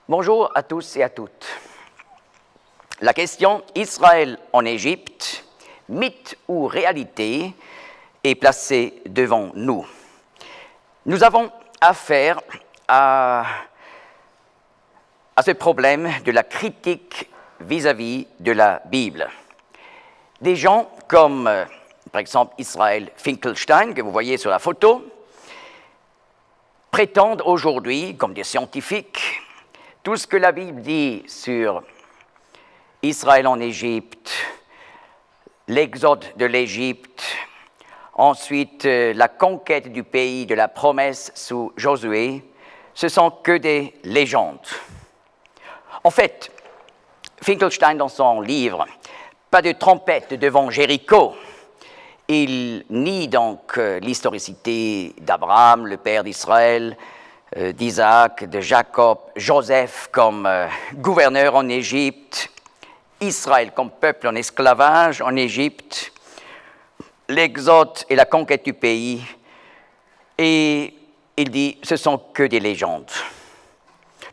Bonjour à tous et à toutes. La question Israël en Égypte, mythe ou réalité, est placée devant nous. Nous avons affaire à ce problème de la critique vis-à-vis de la Bible. Des gens comme, par exemple, Israel Finkelstein, que vous voyez sur la photo, prétendent aujourd'hui, comme des scientifiques, tout ce que la Bible dit sur Israël en Égypte, l'exode de l'Égypte, ensuite la conquête du pays de la promesse sous Josué, ce sont que des légendes. En fait, Finkelstein, dans son livre « Pas de trompette devant Jéricho », il nie donc l'historicité d'Abraham, le père d'Israël, d'Isaac, de Jacob, Joseph comme gouverneur en Égypte, Israël comme peuple en esclavage en Égypte, l'exode et la conquête du pays, et il dit ce sont que des légendes.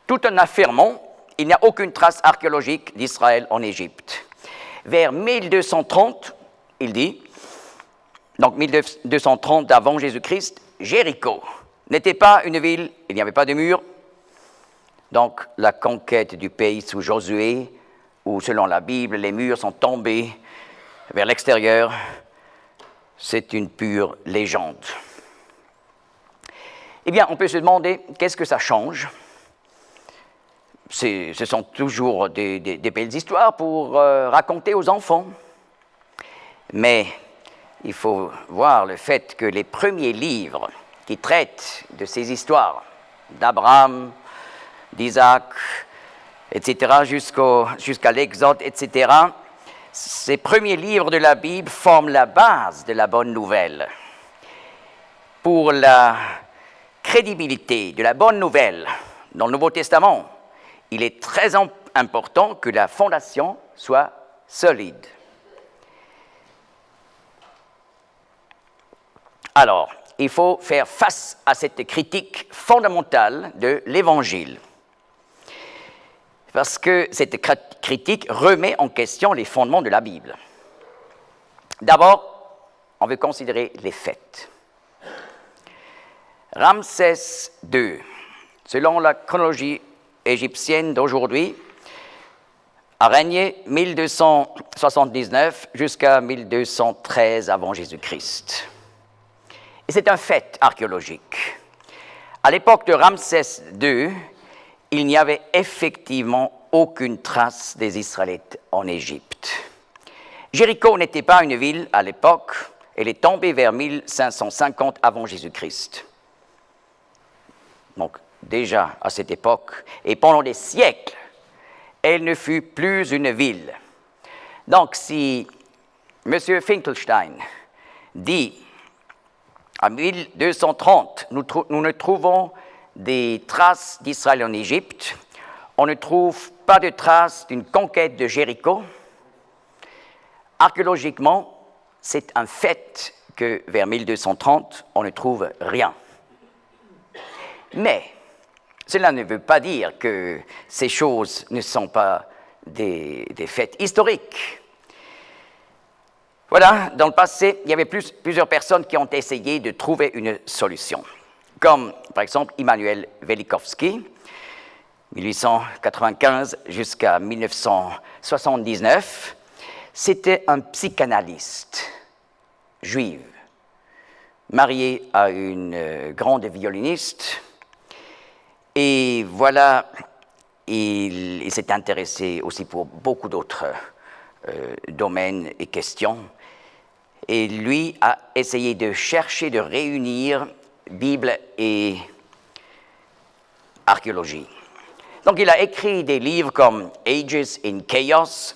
Tout en affirmant il n'y a aucune trace archéologique d'Israël en Égypte. Vers 1230, il dit, donc 1230 avant Jésus-Christ, Jéricho n'était pas une ville, il n'y avait pas de mur. Donc la conquête du pays sous Josué, où selon la Bible, les murs sont tombés vers l'extérieur, c'est une pure légende. Eh bien, on peut se demander, qu'est-ce que ça change ? Ce sont toujours des belles histoires pour raconter aux enfants. Mais il faut voir le fait que les premiers livres qui traitent de ces histoires, d'Abraham, d'Isaac, etc., jusqu'à l'Exode, etc., ces premiers livres de la Bible forment la base de la bonne nouvelle. Pour la crédibilité de la bonne nouvelle dans le Nouveau Testament, il est très important que la fondation soit solide. Alors, il faut faire face à cette critique fondamentale de l'Évangile. Parce que cette critique remet en question les fondements de la Bible. D'abord, on veut considérer les faits. Ramsès II, selon la chronologie égyptienne d'aujourd'hui, a régné 1279 jusqu'à 1213 avant Jésus-Christ. Et c'est un fait archéologique. À l'époque de Ramsès II, il n'y avait effectivement aucune trace des Israélites en Égypte. Jéricho n'était pas une ville à l'époque, elle est tombée vers 1550 avant Jésus-Christ. Donc, déjà à cette époque, et pendant des siècles, elle ne fut plus une ville. Donc, si M. Finkelstein dit à 1230, nous ne trouvons des traces d'Israël en Égypte, on ne trouve pas de traces d'une conquête de Jéricho. Archéologiquement, c'est un fait que vers 1230, on ne trouve rien. Mais cela ne veut pas dire que ces choses ne sont pas des faits historiques. Voilà, dans le passé, il y avait plusieurs personnes qui ont essayé de trouver une solution, comme par exemple Immanuel Velikovsky, 1895 jusqu'à 1979. C'était un psychanalyste juif, marié à une grande violoniste. Et voilà, il s'est intéressé aussi pour beaucoup d'autres domaines et questions. Et lui a essayé de chercher, de réunir Bible et archéologie. Donc il a écrit des livres comme Ages in Chaos,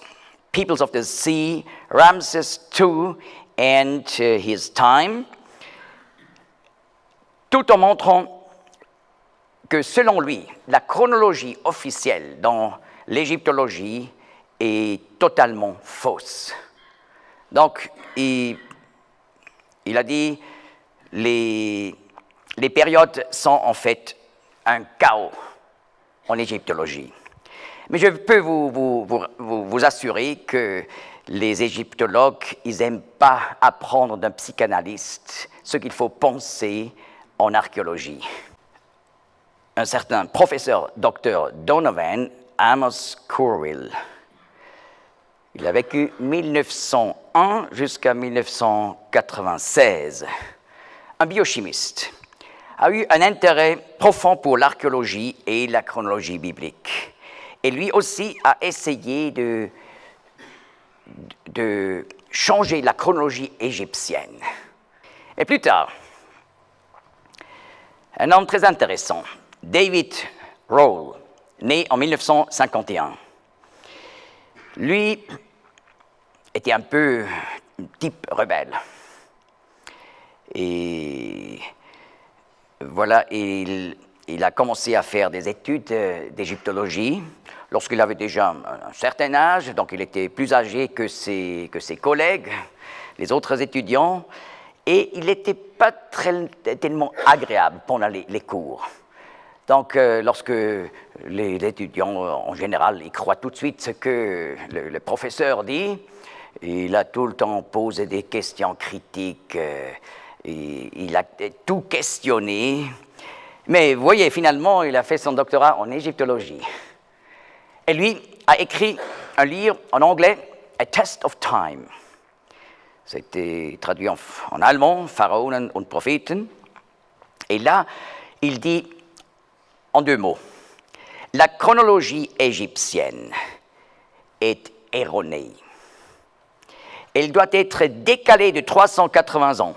Peoples of the Sea, Ramses II and His Time, tout en montrant que selon lui, la chronologie officielle dans l'égyptologie est totalement fausse. Donc, il a dit les périodes sont en fait un chaos. en égyptologie. Mais je peux vous assurer que les égyptologues, ils n'aiment pas apprendre d'un psychanalyste ce qu'il faut penser en archéologie. Un certain professeur docteur Donovan Amos Corwell, il a vécu 1901 jusqu'à 1996, un biochimiste, a eu un intérêt profond pour l'archéologie et la chronologie biblique. Et lui aussi a essayé de changer la chronologie égyptienne. Et plus tard, un homme très intéressant, David Rohl, né en 1951. Lui était un peu un type rebelle. Et voilà, il a commencé à faire des études d'égyptologie lorsqu'il avait déjà un certain âge, donc il était plus âgé que ses collègues, les autres étudiants, et il n'était pas tellement agréable pendant les cours. Donc, lorsque les étudiants, en général, ils croient tout de suite ce que le professeur dit, il a tout le temps posé des questions critiques, il a tout questionné. Mais vous voyez, finalement, il a fait son doctorat en égyptologie. Et lui a écrit un livre en anglais, A Test of Time. C'était traduit en allemand, Pharaonen und Propheten. Et là, il dit en 2 mots, la chronologie égyptienne est erronée. Elle doit être décalée de 380 ans.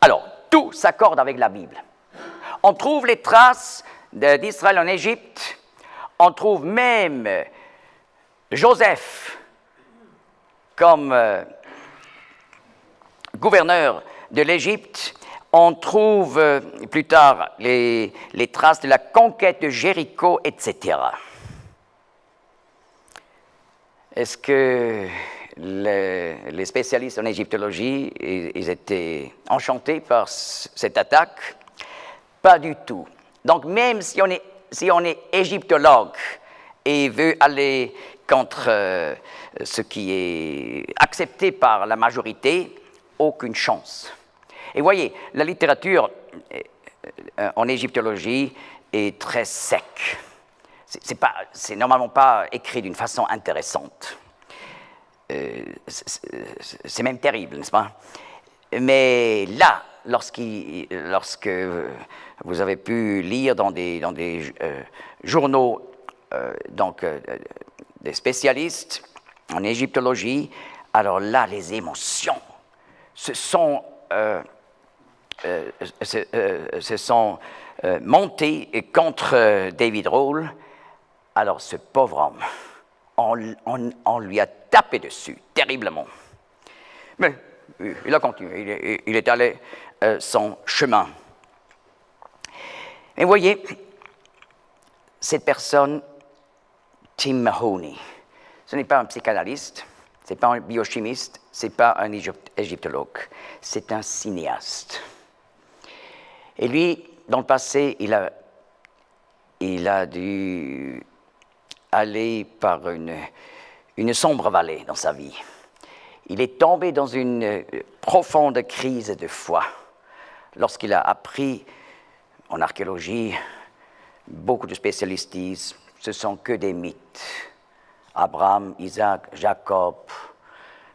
Alors, tout s'accorde avec la Bible. On trouve les traces d'Israël en Égypte, on trouve même Joseph comme gouverneur de l'Égypte. On trouve plus tard les traces de la conquête de Jéricho, etc. Est-ce que les spécialistes en égyptologie, ils étaient enchantés par cette attaque? Pas du tout. Donc même si on est égyptologue et veut aller contre ce qui est accepté par la majorité, aucune chance. Et voyez, la littérature en égyptologie est très sec. C'est normalement pas écrit d'une façon intéressante. C'est même terrible, n'est-ce pas? Mais là, lorsque vous avez pu lire dans des journaux des spécialistes en égyptologie, alors là, les émotions se sont montées contre David Rohl. Alors ce pauvre homme, on lui a tapé dessus terriblement. Mais il a continué, il est allé son chemin. Et vous voyez, cette personne, Tim Mahoney, ce n'est pas un psychanalyste, ce n'est pas un biochimiste, ce n'est pas un égyptologue, c'est un cinéaste. Et lui, dans le passé, il a dû aller par une sombre vallée dans sa vie. Il est tombé dans une profonde crise de foi lorsqu'il a appris en archéologie, beaucoup de spécialistes disent, ce sont que des mythes. Abraham, Isaac, Jacob,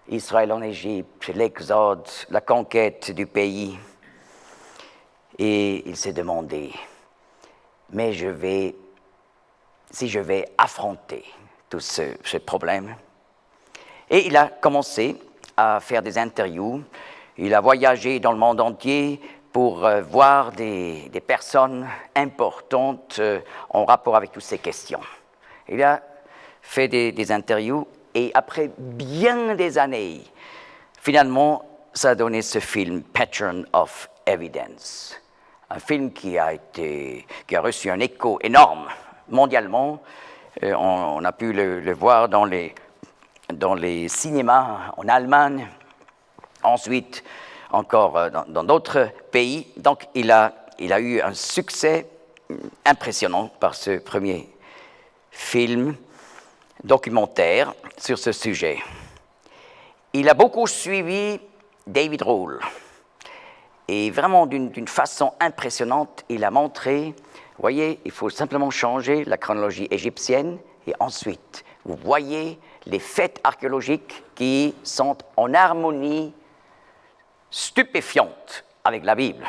Israël en Égypte, l'Exode, la conquête du pays. Et il s'est demandé, mais si je vais affronter tout ce problème. Et il a commencé à faire des interviews. Il a voyagé dans le monde entier pour voir des personnes importantes en rapport avec toutes ces questions. Il a fait des interviews et après bien des années, finalement, ça a donné ce film Pattern of Evidence, un film qui a reçu un écho énorme mondialement. On a pu le voir dans les cinémas en Allemagne, ensuite encore dans d'autres pays. Donc il a eu un succès impressionnant par ce premier film documentaire sur ce sujet. Il a beaucoup suivi David Rohl. Et vraiment, d'une façon impressionnante, il a montré, vous voyez, il faut simplement changer la chronologie égyptienne, et ensuite, vous voyez les faits archéologiques qui sont en harmonie stupéfiante avec la Bible.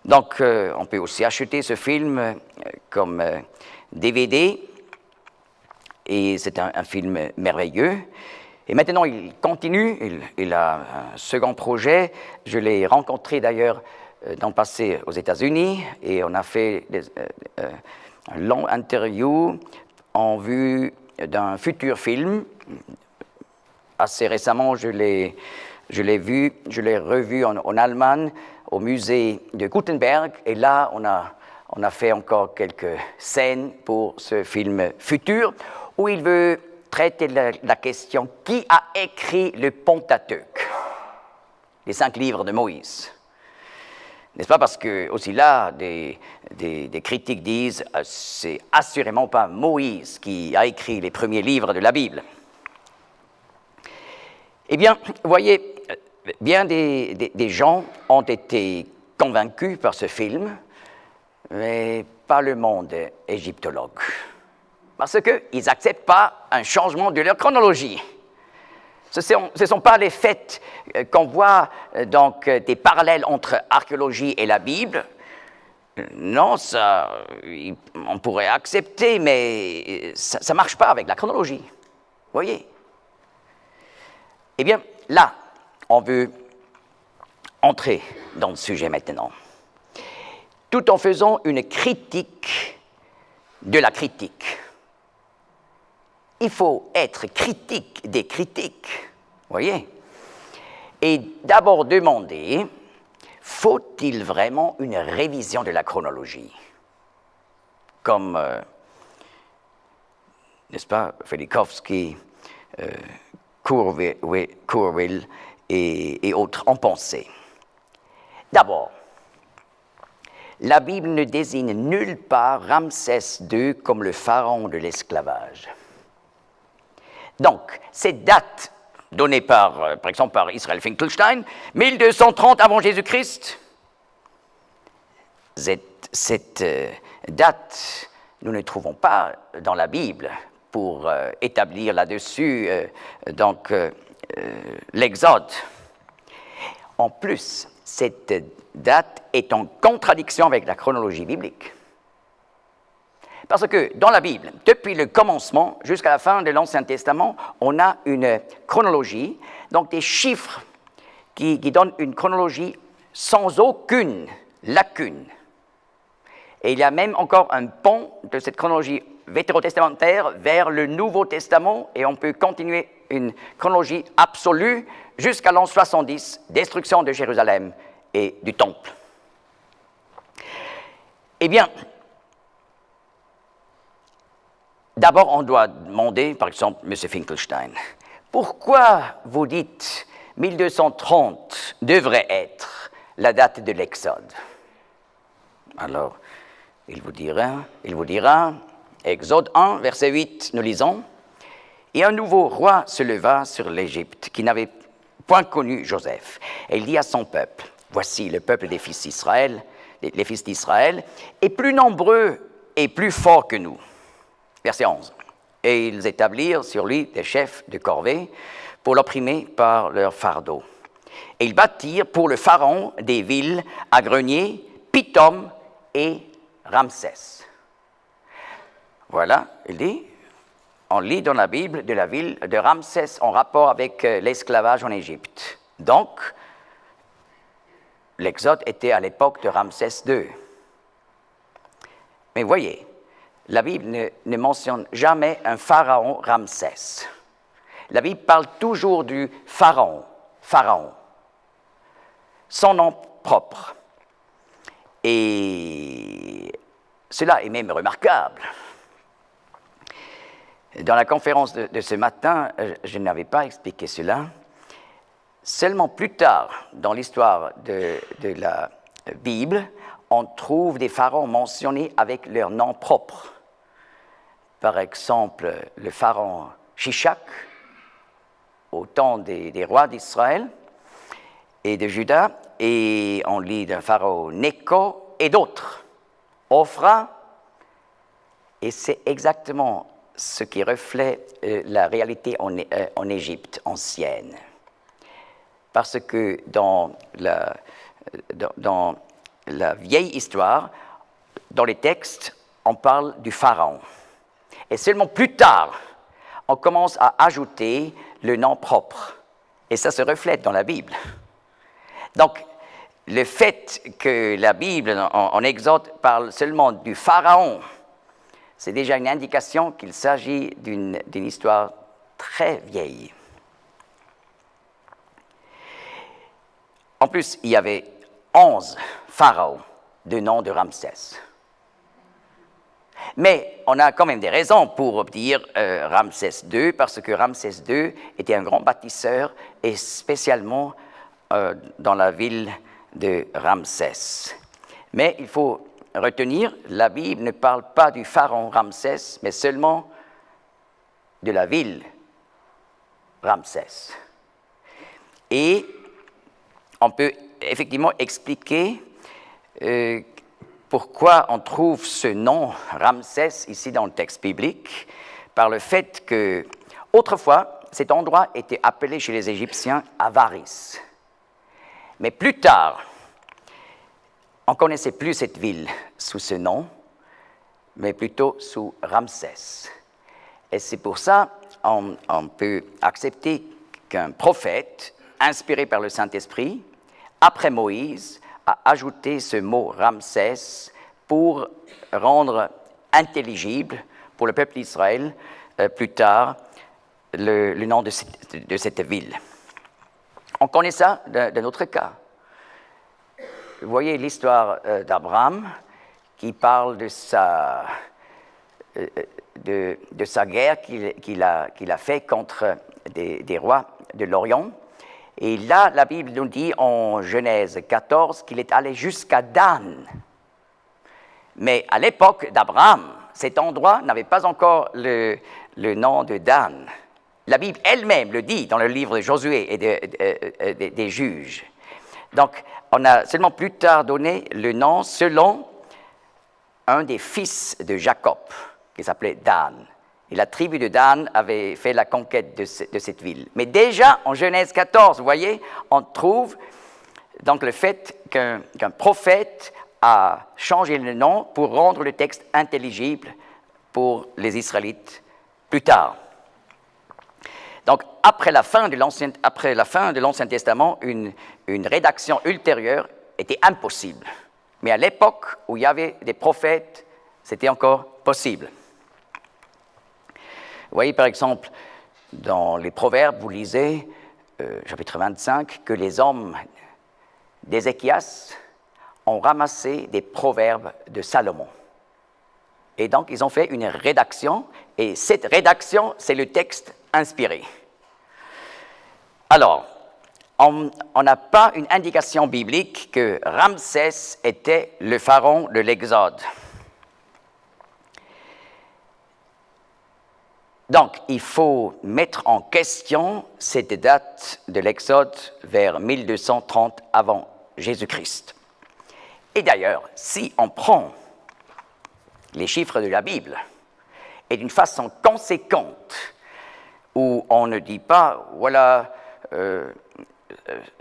Donc, on peut aussi acheter ce film comme DVD, et c'est un film merveilleux. Et maintenant, il continue, il a un second projet. Je l'ai rencontré d'ailleurs dans le passé aux États-Unis, et on a fait un long interview en vue d'un futur film. Assez récemment, je l'ai revu en Allemagne, au musée de Gutenberg, et là, on a fait encore quelques scènes pour ce film futur, où il veut traiter la question « Qui a écrit le Pentateuque ?» les 5 livres de Moïse. N'est-ce pas? Parce que, aussi là, des critiques disent « C'est assurément pas Moïse qui a écrit les premiers livres de la Bible. » Eh bien, vous voyez, bien des gens ont été convaincus par ce film, mais pas le monde égyptologue. Parce qu'ils n'acceptent pas un changement de leur chronologie. Ce ne sont pas les faits qu'on voit, donc, des parallèles entre archéologie et la Bible. Non, ça, on pourrait accepter, mais ça ne marche pas avec la chronologie. Vous voyez? Eh bien, là, on veut entrer dans le sujet maintenant, tout en faisant une critique de la critique. Il faut être critique des critiques, vous voyez? Et d'abord demander, faut-il vraiment une révision de la chronologie? Comme, n'est-ce pas, Velikovsky, Courville et autres ont pensé. D'abord, la Bible ne désigne nulle part Ramsès II comme le pharaon de l'esclavage. Donc, cette date donnée par exemple, par Israel Finkelstein, 1230 avant Jésus-Christ, cette date, nous ne trouvons pas dans la Bible pour établir là-dessus l'Exode. En plus, cette date est en contradiction avec la chronologie biblique. Parce que dans la Bible, depuis le commencement jusqu'à la fin de l'Ancien Testament, on a une chronologie, donc des chiffres qui donnent une chronologie sans aucune lacune. Et il y a même encore un pont de cette chronologie vétérotestamentaire vers le Nouveau Testament, et on peut continuer une chronologie absolue jusqu'à l'an 70, destruction de Jérusalem et du Temple. Eh bien, d'abord, on doit demander, par exemple, M. Finkelstein, pourquoi vous dites 1230 devrait être la date de l'Exode? Alors, il vous dira, Exode 1, verset 8, nous lisons, « Et un nouveau roi se leva sur l'Égypte, qui n'avait point connu Joseph. Et il dit à son peuple, voici le peuple des fils d'Israël, les fils d'Israël, est plus nombreux et plus fort que nous. » Verset 11. « Et ils établirent sur lui des chefs de corvée pour l'opprimer par leur fardeau. Et ils bâtirent pour le pharaon des villes à grenier, Pithom et Ramsès. » Voilà, il dit, on lit dans la Bible de la ville de Ramsès en rapport avec l'esclavage en Égypte. Donc, l'Exode était à l'époque de Ramsès II. Mais voyez, la Bible ne mentionne jamais un pharaon Ramsès. La Bible parle toujours du pharaon, son nom propre. Et cela est même remarquable. Dans la conférence de ce matin, je n'avais pas expliqué cela. Seulement plus tard, dans l'histoire de la Bible, on trouve des pharaons mentionnés avec leur nom propre. Par exemple, le pharaon Shishak, au temps des rois d'Israël et de Juda, et on lit d'un pharaon Nécho et d'autres, Ophra, et c'est exactement ce qui reflète la réalité en Égypte ancienne. Parce que dans la vieille histoire, dans les textes, on parle du pharaon. Et seulement plus tard, on commence à ajouter le nom propre. Et ça se reflète dans la Bible. Donc, le fait que la Bible en Exode parle seulement du pharaon, c'est déjà une indication qu'il s'agit d'une histoire très vieille. En plus, il y avait 11 pharaons de nom de Ramsès. Mais on a quand même des raisons pour dire Ramsès II, parce que Ramsès II était un grand bâtisseur, et spécialement dans la ville de Ramsès. Mais il faut retenir, la Bible ne parle pas du pharaon Ramsès, mais seulement de la ville Ramsès. Et on peut effectivement expliquer pourquoi on trouve ce nom Ramsès ici dans le texte biblique, par le fait que autrefois cet endroit était appelé chez les Égyptiens Avaris. Mais plus tard, on ne connaissait plus cette ville sous ce nom, mais plutôt sous Ramsès. Et c'est pour ça qu'on peut accepter qu'un prophète, inspiré par le Saint-Esprit, après Moïse, a ajouté ce mot Ramsès pour rendre intelligible pour le peuple d'Israël plus tard le nom de cette ville. On connaît ça d'un autre cas. Vous voyez l'histoire d'Abraham qui parle de sa guerre qu'il a fait contre des rois de l'Orient. Et là, la Bible nous dit en Genèse 14 qu'il est allé jusqu'à Dan. Mais à l'époque d'Abraham, cet endroit n'avait pas encore le nom de Dan. La Bible elle-même le dit dans le livre de Josué et des Juges. Donc, on a seulement plus tard donné le nom selon un des fils de Jacob, qui s'appelait Dan. Et la tribu de Dan avait fait la conquête de cette ville. Mais déjà, en Genèse 14, vous voyez, on trouve donc le fait qu'un prophète a changé le nom pour rendre le texte intelligible pour les Israélites plus tard. Donc, après la fin de l'Ancien Testament, une rédaction ultérieure était impossible. Mais à l'époque où il y avait des prophètes, c'était encore possible. Vous voyez, par exemple, dans les Proverbes, vous lisez, chapitre 25, que les hommes d'Ézéchias ont ramassé des proverbes de Salomon. Et donc, ils ont fait une rédaction, et cette rédaction, c'est le texte inspiré. Alors, on n'a pas une indication biblique que Ramsès était le pharaon de l'Exode. Donc, il faut mettre en question cette date de l'Exode vers 1230 avant Jésus-Christ. Et d'ailleurs, si on prend les chiffres de la Bible et d'une façon conséquente, où on ne dit pas, voilà,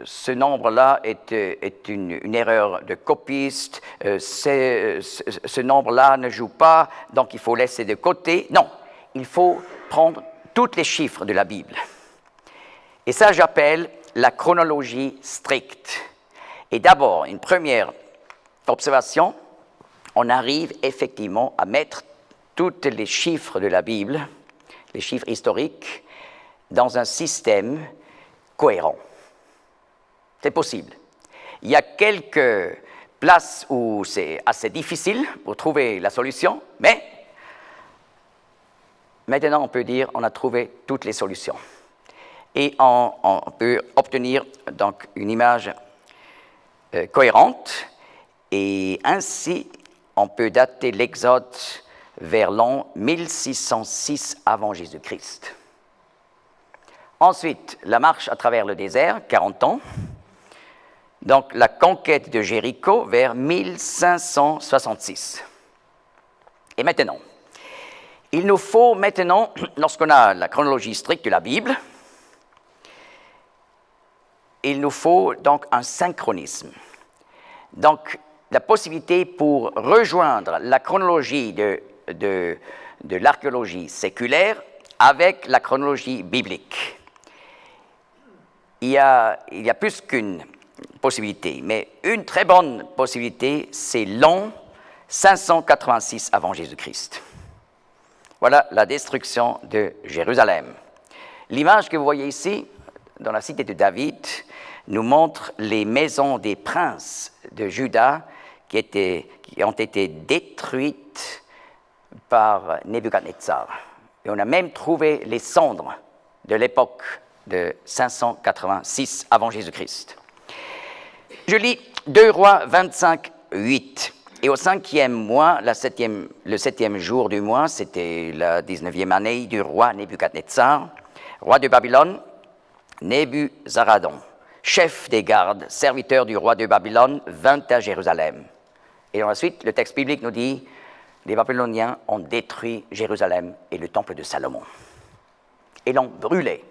ce nombre-là est une erreur de copiste, ce nombre-là ne joue pas, donc il faut laisser de côté. Non, il faut prendre tous les chiffres de la Bible. Et ça, j'appelle la chronologie stricte. Et d'abord, une première observation, on arrive effectivement à mettre tous les chiffres de la Bible, les chiffres historiques, dans un système cohérent. C'est possible. Il y a quelques places où c'est assez difficile pour trouver la solution, mais maintenant on peut dire qu'on a trouvé toutes les solutions. Et on peut obtenir donc une image cohérente. Et ainsi, on peut dater l'Exode vers l'an 1606 avant Jésus-Christ. Ensuite, la marche à travers le désert, 40 ans. Donc, la conquête de Jéricho vers 1566. Et maintenant, il nous faut maintenant, lorsqu'on a la chronologie stricte de la Bible, il nous faut donc un synchronisme. Donc, la possibilité pour rejoindre la chronologie de l'archéologie séculaire avec la chronologie biblique. Il y a plus qu'une possibilité, mais une très bonne possibilité, c'est l'an 586 avant Jésus-Christ. Voilà la destruction de Jérusalem. L'image que vous voyez ici, dans la cité de David, nous montre les maisons des princes de Juda qui ont été détruites par Nebuchadnezzar. Et on a même trouvé les cendres de l'époque de 586 avant Jésus-Christ. Je lis 2 Rois 25, 8. Et au 5e mois, le 7e jour du mois, c'était la 19e année du roi Nebuchadnezzar, roi de Babylone, Nebuzaradon, chef des gardes, serviteur du roi de Babylone, vint à Jérusalem. Et ensuite, le texte biblique nous dit, les Babyloniens ont détruit Jérusalem et le temple de Salomon. Et l'ont brûlé.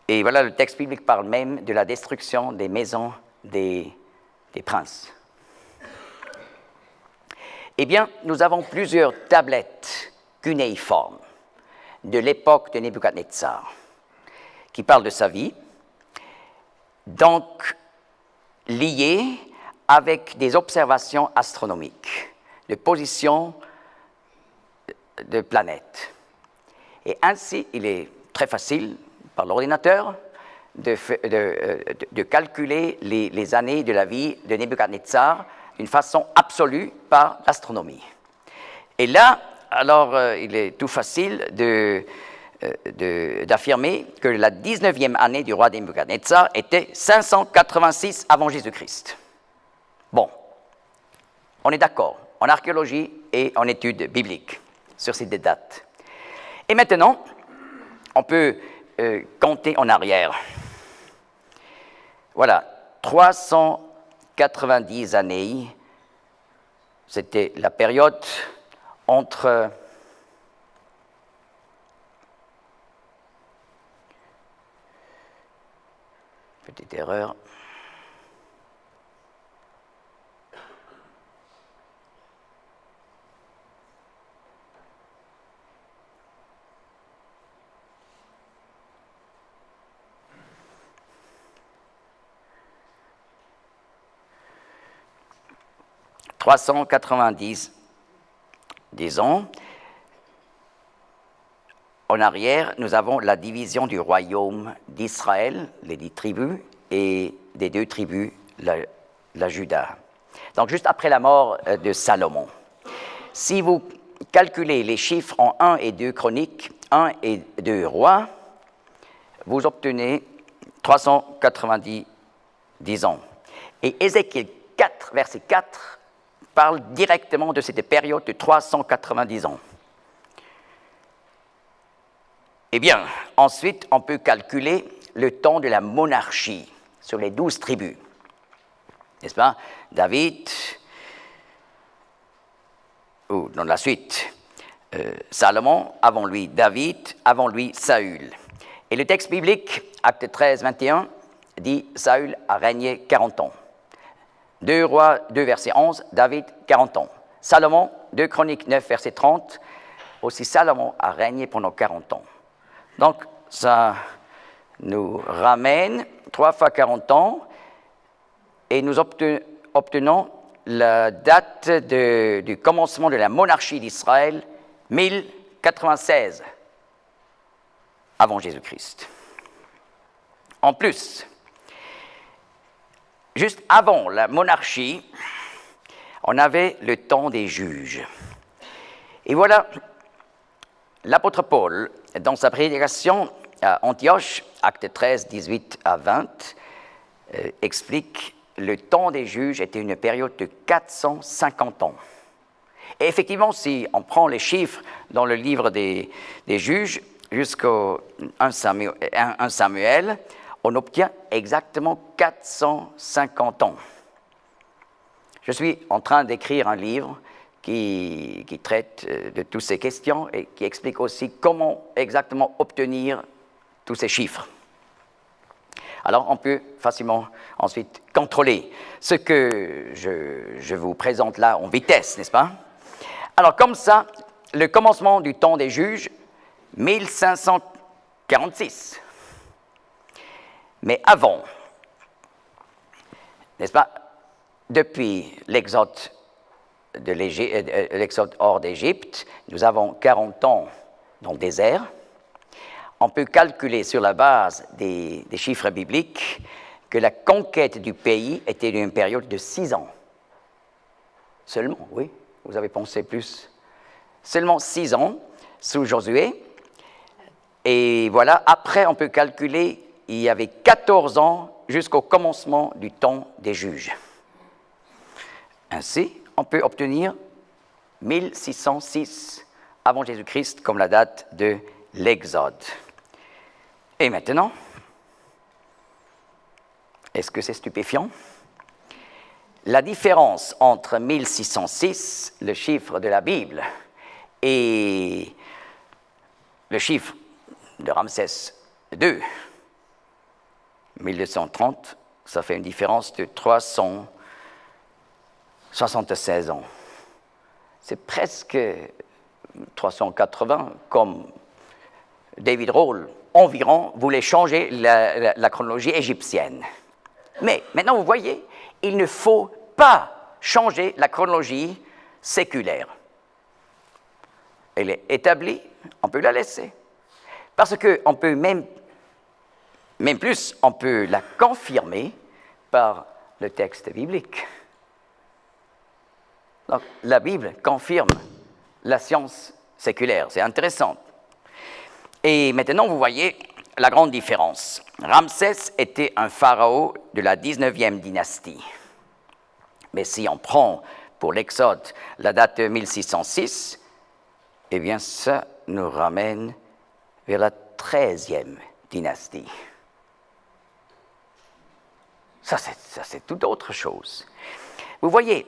Et voilà, le texte biblique parle même de la destruction des maisons des princes. Eh bien, nous avons plusieurs tablettes cunéiformes de l'époque de Nebuchadnezzar qui parlent de sa vie, donc liées avec des observations astronomiques de position de planètes. Et ainsi, il est très facile, par l'ordinateur, de calculer les années de la vie de Nebuchadnezzar d'une façon absolue par l'astronomie. Et là, alors, il est tout facile d'affirmer que la 19e année du roi Nebuchadnezzar était 586 avant Jésus-Christ. Bon, on est d'accord en archéologie et en études bibliques sur ces deux dates. Et maintenant, on peut compter en arrière. Voilà, 390 années, c'était la période entre petite erreur. « 390, disons, en arrière, nous avons la division du royaume d'Israël, les 10 tribus, et des 2 tribus, la Juda. Donc, juste après la mort de Salomon. Si vous calculez les chiffres en 1 et 2 chroniques, 1 et 2 rois, vous obtenez 390 ans. Et Ézéchiel 4, verset 4, parle directement de cette période de 390 ans. Eh bien, ensuite, on peut calculer le temps de la monarchie sur les 12 tribus. N'est-ce pas? David, ou dans la suite, Salomon, avant lui David, avant lui Saül. Et le texte biblique, Acte 13, 21, dit Saül a régné 40 ans. 2 Rois 2, verset 11, David, 40 ans. Salomon, 2 Chroniques 9, verset 30, aussi Salomon a régné pendant 40 ans. Donc, ça nous ramène 3 fois 40 ans et nous obtenons la date du commencement de la monarchie d'Israël, 1096, avant Jésus-Christ. En plus, juste avant la monarchie, on avait le temps des juges. Et voilà, l'apôtre Paul, dans sa prédication à Antioche, acte 13, 18 à 20, explique le temps des juges était une période de 450 ans. Et effectivement, si on prend les chiffres dans le livre des juges jusqu'au 1 Samuel, on obtient exactement 450 ans. Je suis en train d'écrire un livre qui traite de toutes ces questions et qui explique aussi comment exactement obtenir tous ces chiffres. Alors, on peut facilement ensuite contrôler ce que je vous présente là en vitesse, n'est-ce pas? Alors, comme ça, le commencement du temps des juges, 1546. Mais avant, n'est-ce pas, depuis l'exode hors d'Égypte, nous avons 40 ans dans le désert. On peut calculer sur la base des chiffres bibliques que la conquête du pays était d'une période de 6 ans. Seulement, oui, vous avez pensé plus. Seulement 6 ans sous Josué. Et voilà, après on peut calculer, il y avait 14 ans jusqu'au commencement du temps des juges. Ainsi, on peut obtenir 1606 avant Jésus-Christ comme la date de l'Exode. Et maintenant, est-ce que c'est stupéfiant? La différence entre 1606, le chiffre de la Bible, et le chiffre de Ramsès II, 1230, ça fait une différence de 376 ans. C'est presque 380, comme David Rohl, environ, voulait changer la chronologie égyptienne. Mais maintenant, vous voyez, il ne faut pas changer la chronologie séculaire. Elle est établie, on peut la laisser. Parce qu'on peut même plus, on peut la confirmer par le texte biblique. Donc, la Bible confirme la science séculaire. C'est intéressant. Et maintenant, vous voyez la grande différence. Ramsès était un pharaon de la 19e dynastie. Mais si on prend pour l'Exode la date de 1606, eh bien, ça nous ramène vers la 13e dynastie. Ça, c'est tout autre chose. Vous voyez,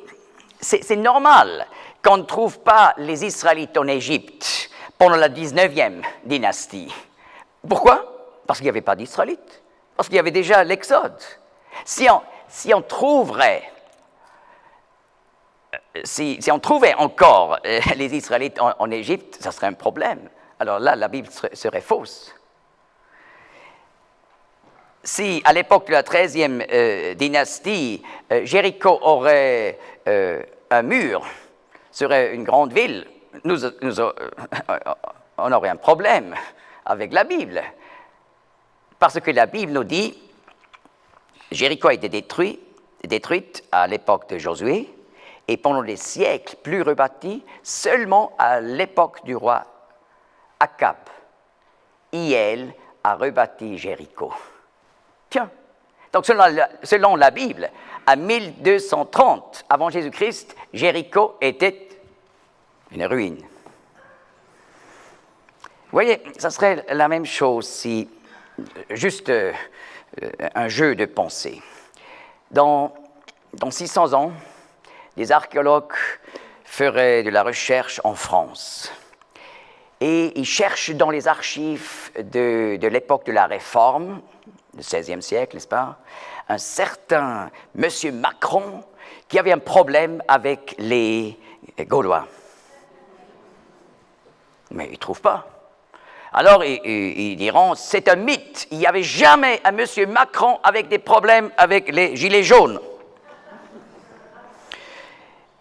c'est normal qu'on ne trouve pas les Israélites en Égypte pendant la 19e dynastie. Pourquoi? Parce qu'il n'y avait pas d'Israélites. Parce qu'il y avait déjà l'Exode. Si on trouvait encore les Israélites en Égypte, ça serait un problème. Alors là, la Bible serait fausse. Si, à l'époque de la 13e dynastie, Jéricho aurait un mur, serait une grande ville, on aurait un problème avec la Bible. Parce que la Bible nous dit, Jéricho a été détruite à l'époque de Josué, et pendant des siècles plus rebâtie seulement à l'époque du roi Akab. Hiel a rebâti Jéricho. Tiens, donc selon la Bible, à 1230 avant Jésus-Christ, Jéricho était une ruine. Vous voyez, ça serait la même chose si, juste un jeu de pensée. Dans 600 ans, les archéologues feraient de la recherche en France. Et ils cherchent dans les archives de l'époque de la Réforme, du XVIe siècle, n'est-ce pas, un certain monsieur Macron qui avait un problème avec les Gaulois. Mais ils ne trouvent pas. Alors ils diront, c'est un mythe, il n'y avait jamais un monsieur Macron avec des problèmes avec les gilets jaunes.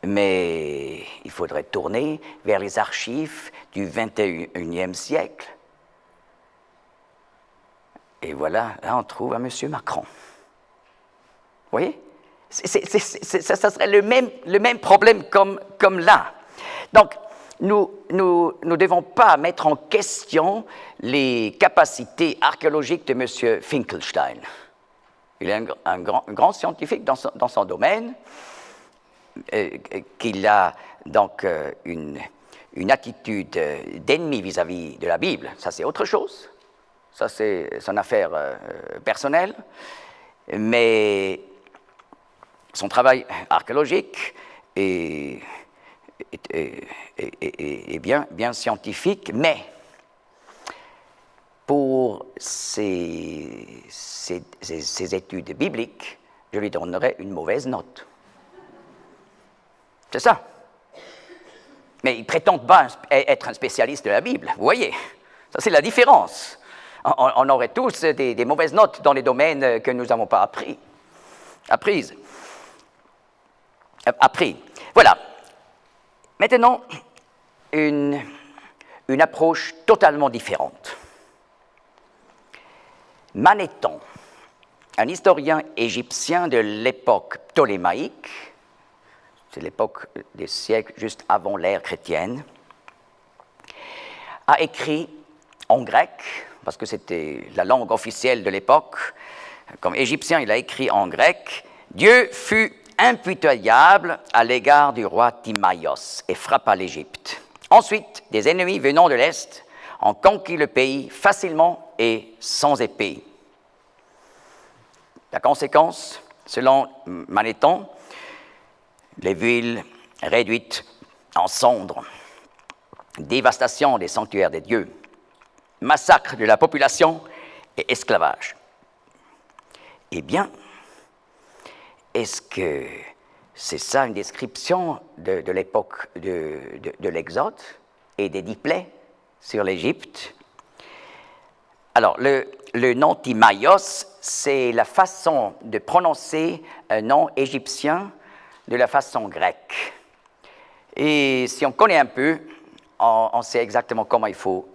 Mais il faudrait tourner vers les archives du XXIe siècle. Et voilà, là on trouve un monsieur Macron. Vous voyez? Ça serait le même problème comme là. Donc, nous ne devons pas mettre en question les capacités archéologiques de M. Finkelstein. Il est un grand scientifique dans son domaine, qu'il a donc une attitude d'ennemi vis-à-vis de la Bible. Ça, c'est autre chose. Ça, c'est son affaire personnelle. Mais son travail archéologique est bien scientifique, mais pour ses études bibliques, je lui donnerais une mauvaise note. C'est ça. Mais il ne prétend pas être un spécialiste de la Bible, vous voyez. Ça, c'est la différence. On aurait tous des mauvaises notes dans les domaines que nous n'avons pas appris. Voilà. Maintenant, une approche totalement différente. Manéthon, un historien égyptien de l'époque ptolémaïque, c'est l'époque des siècles juste avant l'ère chrétienne, a écrit en grec, parce que c'était la langue officielle de l'époque. Comme égyptien, il a écrit en grec « Dieu fut impitoyable à l'égard du roi Timaïos et frappa l'Égypte. Ensuite, des ennemis venant de l'Est ont conquis le pays facilement et sans épée. » La conséquence, selon Manéthon, les villes réduites en cendres, dévastation des sanctuaires des dieux, massacre de la population et esclavage. Eh bien, est-ce que c'est ça une description de l'époque de l'Exode et des 10 plaies sur l'Égypte? Alors, le nom Timaïos, c'est la façon de prononcer un nom égyptien de la façon grecque. Et si on connaît un peu, on sait exactement comment il faut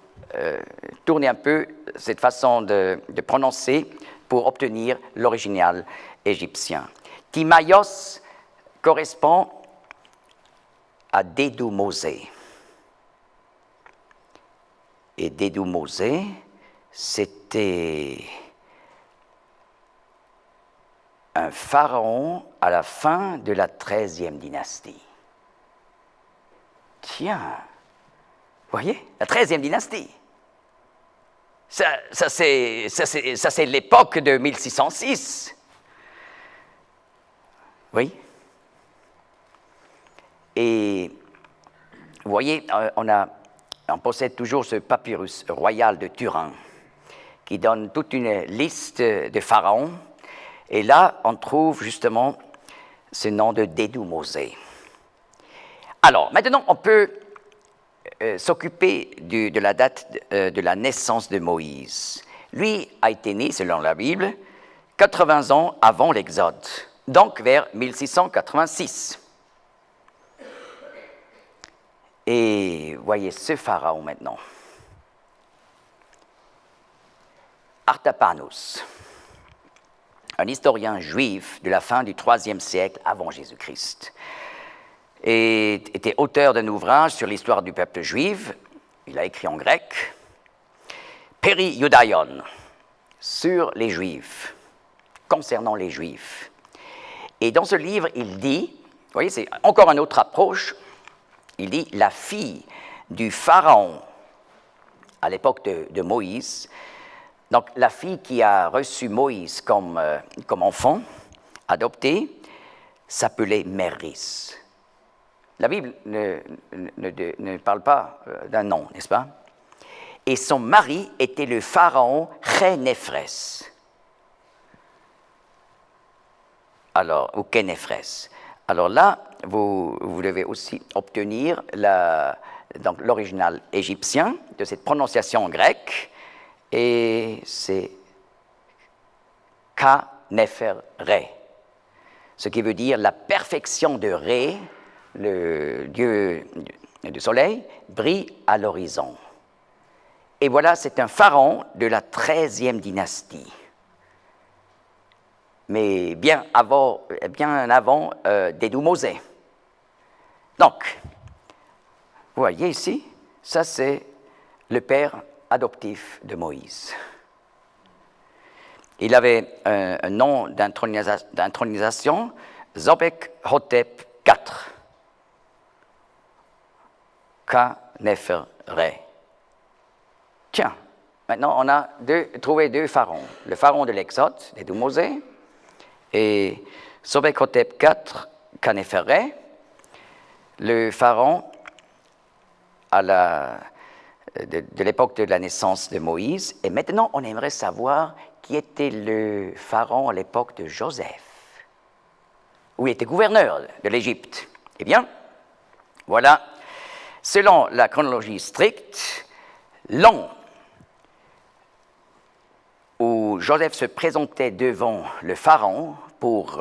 tourner un peu cette façon de prononcer pour obtenir l'original égyptien. Timaïos correspond à Dédou-Mosé. Et Dédou-Mosé, c'était un pharaon à la fin de la 13e dynastie. Tiens, vous voyez, la 13e dynastie. Ça c'est l'époque de 1606. Oui. Et vous voyez, on possède toujours ce papyrus royal de Turin qui donne toute une liste de pharaons. Et là, on trouve justement ce nom de Dédou-Mosé. Alors, maintenant, on peut s'occuper de la date de la naissance de Moïse. Lui a été né, selon la Bible, 80 ans avant l'Exode, donc vers 1686. Et voyez ce pharaon maintenant. Artapanus, un historien juif de la fin du IIIe siècle avant Jésus-Christ, et était auteur d'un ouvrage sur l'histoire du peuple juif. Il a écrit en grec Peri-Iudaion, sur les Juifs, concernant les Juifs. Et dans ce livre, il dit, vous voyez, c'est encore une autre approche, il dit la fille du pharaon à l'époque de Moïse, donc la fille qui a reçu Moïse comme enfant adopté, s'appelait Méris. La Bible ne parle pas d'un nom, n'est-ce pas? Et son mari était le pharaon Khénéfrès. Alors, ou Khénéfrès. Alors là, vous devez aussi obtenir l'original égyptien de cette prononciation grecque, et c'est Ka-Nefer-Ré, ce qui veut dire la perfection de Ré, le dieu du soleil, brille à l'horizon. Et voilà, c'est un pharaon de la 13e dynastie. Mais bien avant Dédou-Mosé. Donc, vous voyez ici, ça c'est le père adoptif de Moïse. Il avait un nom d'intronisation, Sobek-Hotep IV. Kha-Nefer-Re. Tiens, maintenant on a trouvé deux pharaons. Le pharaon de l'Exode, les 12 Mosées, et Sobek-Hotep IV, Kha-Nefer-Re, le pharaon de l'époque de la naissance de Moïse. Et maintenant, on aimerait savoir qui était le pharaon à l'époque de Joseph, où il était gouverneur de l'Égypte. Eh bien, voilà, selon la chronologie stricte, l'an où Joseph se présentait devant le pharaon pour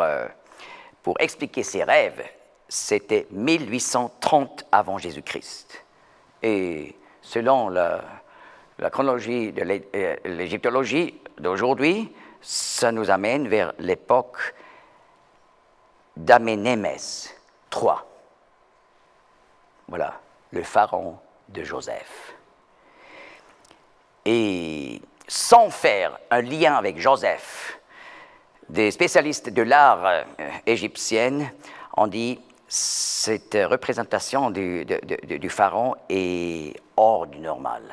expliquer ses rêves, c'était 1830 avant Jésus-Christ. Et selon la chronologie de l'égyptologie d'aujourd'hui, ça nous amène vers l'époque d'Amenémès III. Voilà, le pharaon de Joseph. Et sans faire un lien avec Joseph, des spécialistes de l'art égyptienne ont dit cette représentation du pharaon est hors du normal.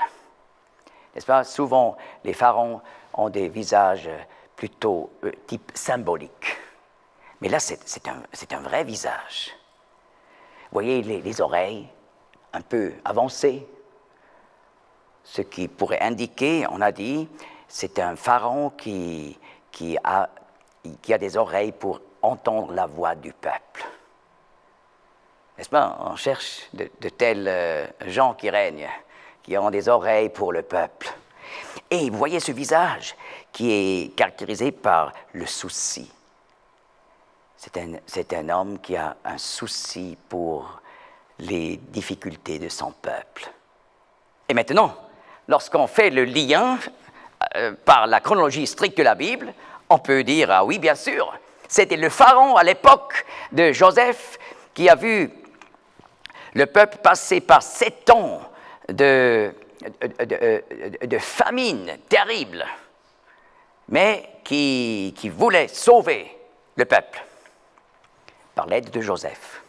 N'est-ce pas? Souvent, les pharaons ont des visages plutôt type symbolique. Mais là, c'est un vrai visage. Vous voyez les oreilles un peu avancées, ce qui pourrait indiquer, on a dit, c'est un pharaon qui a des oreilles pour entendre la voix du peuple. N'est-ce pas? On cherche de tels gens qui règnent, qui ont des oreilles pour le peuple. Et vous voyez ce visage qui est caractérisé par le souci. C'est un homme qui a un souci pour les difficultés de son peuple. Et maintenant, lorsqu'on fait le lien par la chronologie stricte de la Bible, on peut dire, ah oui, bien sûr, c'était le pharaon à l'époque de Joseph qui a vu le peuple passer par 7 ans de famine terrible, mais qui voulait sauver le peuple par l'aide de Joseph.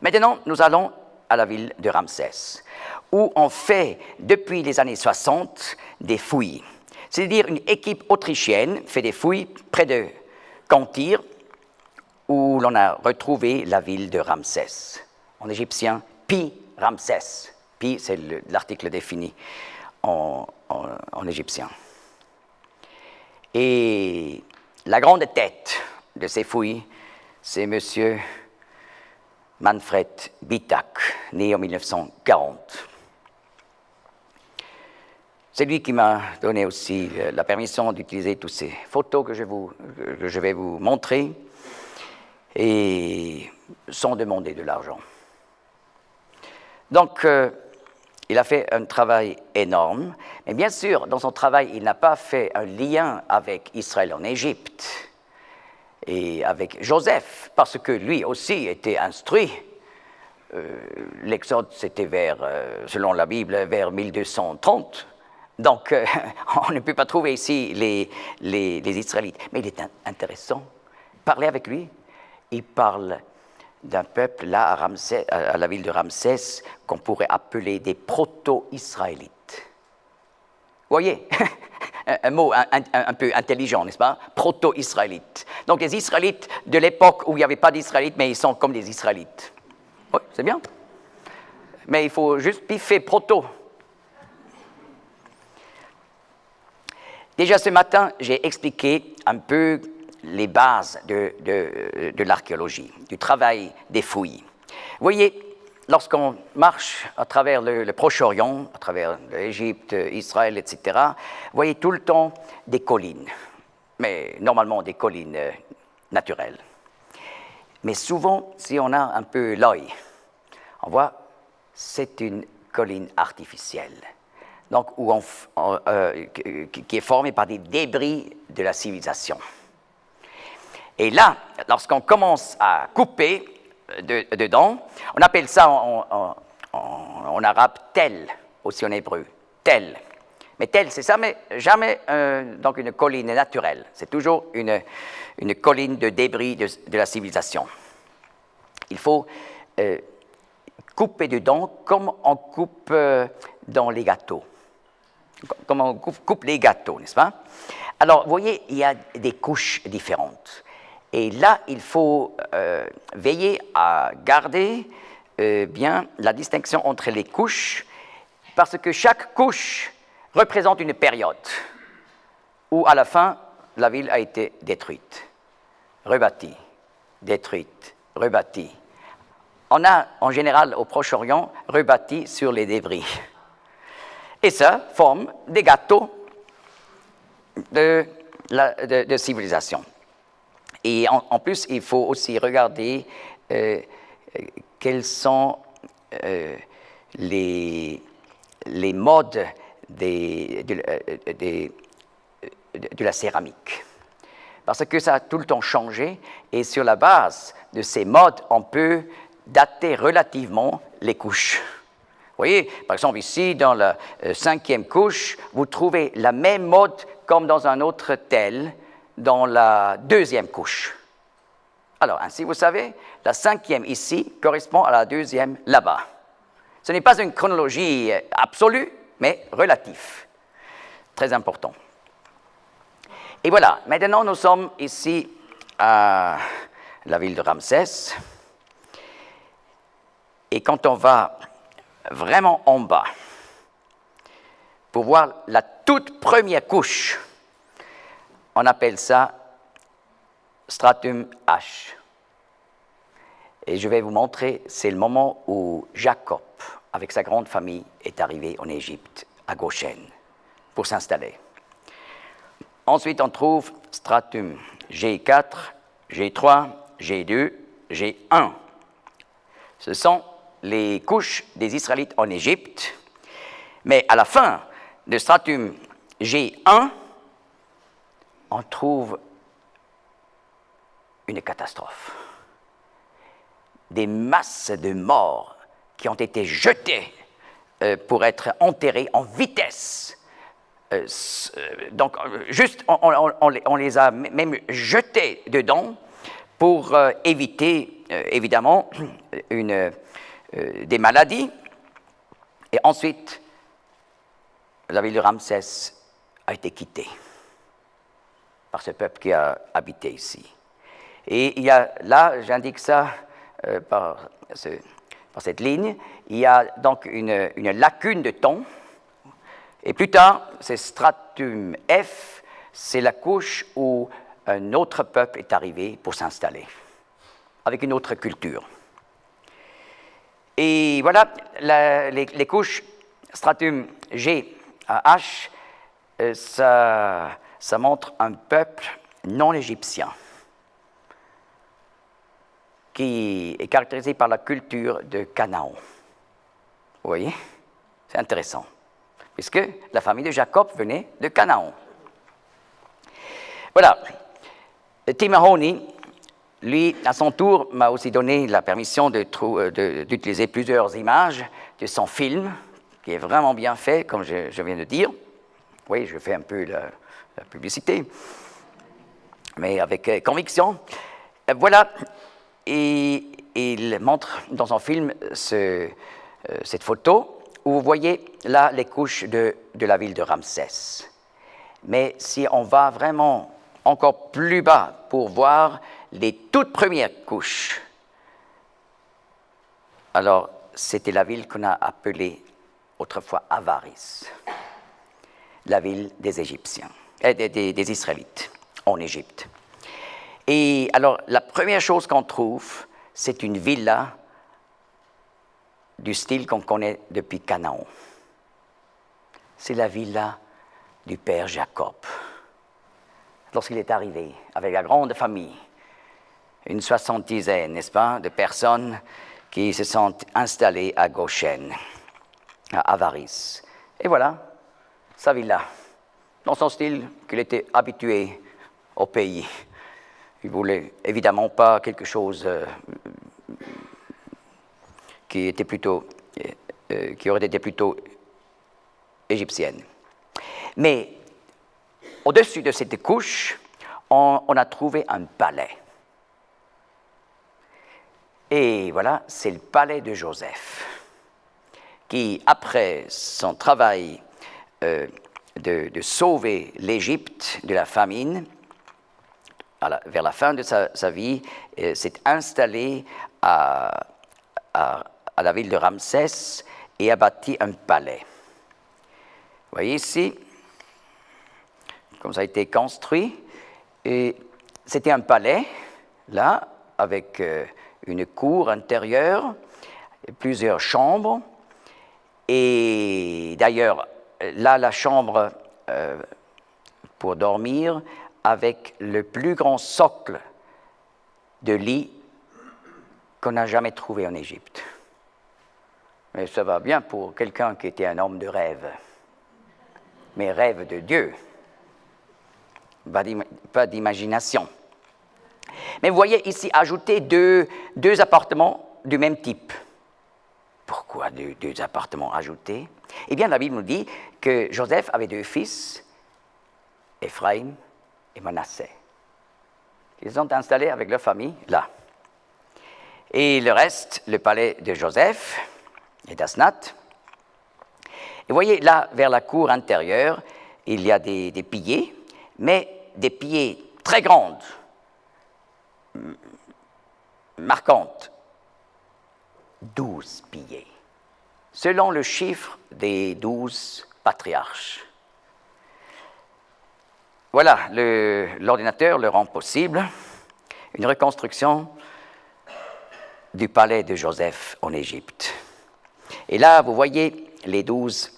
Maintenant, nous allons à la ville de Ramsès, où on fait, depuis les années 60, des fouilles. C'est-à-dire une équipe autrichienne fait des fouilles près de Cantyr, où l'on a retrouvé la ville de Ramsès. En égyptien, Pi-Ramsès. Pi, c'est l'article défini en égyptien. Et la grande tête de ces fouilles, c'est M. Manfred Bitak, né en 1940. C'est lui qui m'a donné aussi la permission d'utiliser toutes ces photos que je vais vous montrer, et sans demander de l'argent. Donc, il a fait un travail énorme, mais bien sûr, dans son travail, il n'a pas fait un lien avec Israël en Égypte et avec Joseph, parce que lui aussi était instruit. L'Exode, c'était selon la Bible, vers 1230. Donc, on ne peut pas trouver ici les Israélites. Mais il est intéressant. Parler avec lui, il parle d'un peuple là à la ville de Ramsès qu'on pourrait appeler des proto-israélites. Vous voyez, un mot un peu intelligent, n'est-ce pas? Proto-israélites. Donc les Israélites de l'époque où il n'y avait pas d'Israélites, mais ils sont comme des Israélites. Oui, c'est bien. Mais il faut juste piffer proto. Déjà ce matin, j'ai expliqué un peu les bases de l'archéologie, du travail des fouilles. Vous voyez, lorsqu'on marche à travers le Proche-Orient, à travers l'Égypte, Israël, etc., vous voyez tout le temps des collines, mais normalement des collines naturelles. Mais souvent, si on a un peu l'œil, on voit c'est une colline artificielle, donc qui est formée par des débris de la civilisation. Et là, lorsqu'on commence à couper dedans, on appelle ça en arabe tel, aussi en hébreu, tel. Mais tel, c'est jamais donc une colline naturelle. C'est toujours une colline de débris de la civilisation. Il faut couper dedans comme on coupe dans les gâteaux. Comme on coupe les gâteaux, n'est-ce pas? Alors, vous voyez, il y a des couches différentes. Et là, il faut veiller à garder bien la distinction entre les couches, parce que chaque couche représente une période où, à la fin, la ville a été détruite, rebâtie, détruite, rebâtie. On a, en général, au Proche-Orient, rebâti sur les débris. Et ça forme des gâteaux de civilisation. Et en plus, il faut aussi regarder quels sont les modes de la céramique. Parce que ça a tout le temps changé, et sur la base de ces modes, on peut dater relativement les couches. Vous voyez, par exemple, ici, dans la 5e couche, vous trouvez la même mode comme dans un autre tel, dans la 2e couche. Alors, ainsi, vous savez, la 5e ici correspond à la 2e là-bas. Ce n'est pas une chronologie absolue, mais relative. Très important. Et voilà, maintenant nous sommes ici à la ville de Ramsès. Et quand on va vraiment en bas, pour voir la toute première couche, on appelle ça stratum H. Et je vais vous montrer, c'est le moment où Jacob, avec sa grande famille, est arrivé en Égypte, à Goshen, pour s'installer. Ensuite, on trouve stratum G4, G3, G2, G1. Ce sont les couches des Israélites en Égypte. Mais à la fin de stratum G1, on trouve une catastrophe. Des masses de morts qui ont été jetées pour être enterrés en vitesse. Donc, juste, on les a même jetés dedans pour éviter, évidemment, des maladies. Et ensuite, la ville de Ramsès a été quittée par ce peuple qui a habité ici. Et il y a, là, j'indique ça par cette ligne, il y a donc une lacune de temps. Et plus tard, c'est stratum F, c'est la couche où un autre peuple est arrivé pour s'installer, avec une autre culture. Et voilà, les couches stratum G à H, ça montre un peuple non égyptien, qui est caractérisé par la culture de Canaan. Vous voyez? C'est intéressant, puisque la famille de Jacob venait de Canaan. Voilà. Tim Mahoney, lui, à son tour, m'a aussi donné la permission d'utiliser plusieurs images de son film, qui est vraiment bien fait, comme je viens de dire. Oui, je fais un peu la publicité, mais avec conviction. Voilà. Et il montre dans son film cette photo où vous voyez là les couches de la ville de Ramsès. Mais si on va vraiment encore plus bas pour voir les toutes premières couches, alors c'était la ville qu'on a appelée autrefois Avaris, la ville des Égyptiens, des Israélites en Égypte. Et alors, la première chose qu'on trouve, c'est une villa du style qu'on connaît depuis Canaan. C'est la villa du père Jacob. Lorsqu'il est arrivé avec la grande famille, une 70aine, n'est-ce pas, de personnes qui se sont installées à Goshen, à Avaris. Et voilà, sa villa, dans son style qu'il était habitué au pays. Il ne voulait évidemment pas quelque chose qui aurait été plutôt égyptienne. Mais au-dessus de cette couche, on a trouvé un palais. Et voilà, c'est le palais de Joseph, qui, après son travail de sauver l'Égypte de la famine, vers la fin de sa vie, s'est installé à la ville de Ramsès et a bâti un palais. Vous voyez ici, comme ça a été construit, et c'était un palais, là, avec une cour intérieure, plusieurs chambres, et d'ailleurs, là, la chambre pour dormir, avec le plus grand socle de lit qu'on n'a jamais trouvé en Égypte. Mais ça va bien pour quelqu'un qui était un homme de rêve. Mais rêve de Dieu, pas d'imagination. Mais vous voyez ici ajouter deux appartements du même type. Pourquoi deux appartements ajoutés? Eh bien, la Bible nous dit que Joseph avait 2 fils, Éphraïm et Manassé. Ils sont installés avec leur famille là. Et le reste, le palais de Joseph et d'Asnath. Et vous voyez, là, vers la cour intérieure, il y a des piliers, mais des piliers très grandes, marquantes. 12 piliers, selon le chiffre des 12 patriarches. Voilà, l'ordinateur le rend possible, une reconstruction du palais de Joseph en Égypte. Et là, vous voyez les 12